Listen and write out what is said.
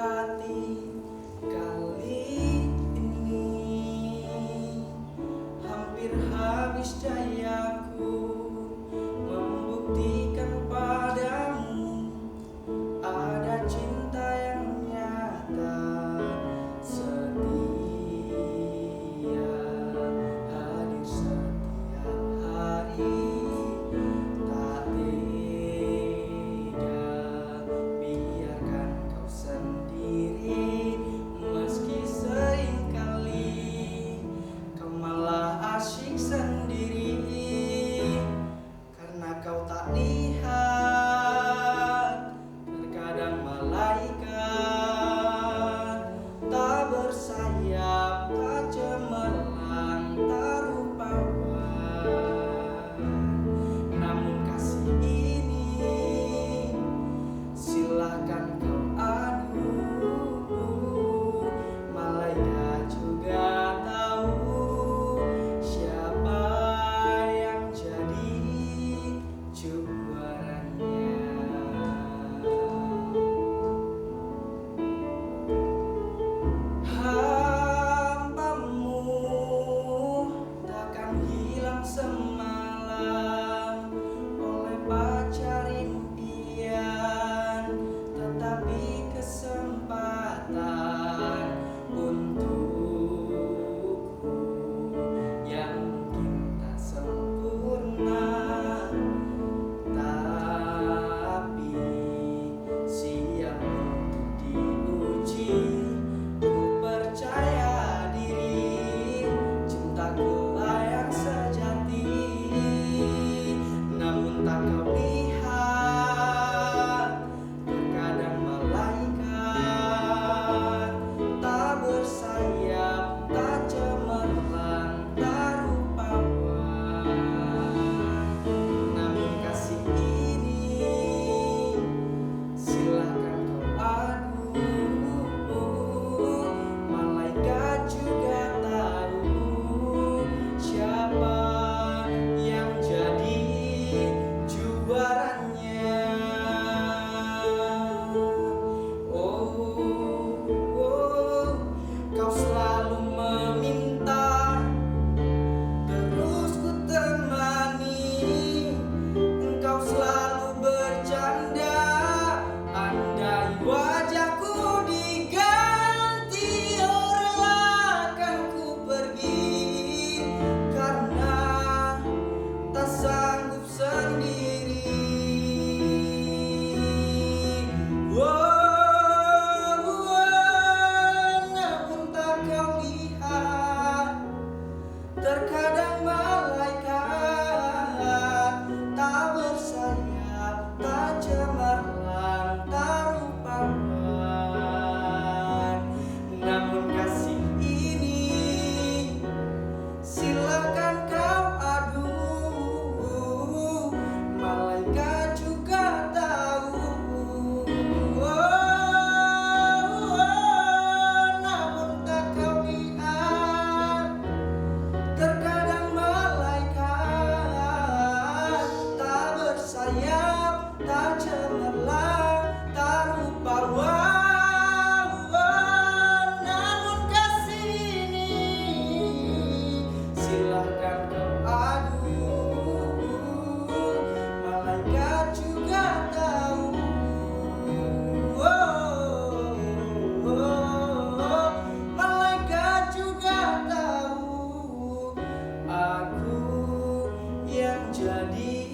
hati kali ini hampir habis dayaku membuktikan padamu ada cinta yang nyata, setia hadir setiap hari. Tak tega biarkan kau sendiri, meski seringkali kau malah asyik sendiri. Karena kau tak lihat, terkadang malaikat tak bersayap, tak cemerlang, tak rupawan. Namun kasih ini silakan kau adu, malaikat juga tahu siapa yang jadi juaranya. Hambamu takkan hilang semalam oleh pacar impian, tetapi kesempatan untukku yang mungkin tak sempurna, tapi siap untuk diuji. Ku percaya diri, cintaku layak sejati. Namun tak kau lihat, terkadang malaikat tak bersayap, tak cemerlang, tak rupawan. Namun kasih ini silakan kau adu, malaikat juga tahu siapa yang jadi juaranya. Kau selalu meminta, terus ku temani. Engkau selalu bercanda, andai wajahku diganti, oh relakan ku pergi karena tak sanggup sendiri. Namun tak kau lihat, terkadang malaikat tak bersayap, tak cemerlang, tak rupawan. Namun kasih ini silakan kau adu, malaikat juga tahu. Namun tak kau lihat, terkadang malaikat tak bersayap, tak cemerlang, tak rupawan. Namun kasih ini silakan kau adu, malaikat juga tahu. Malaikat juga tahu aku yang jadi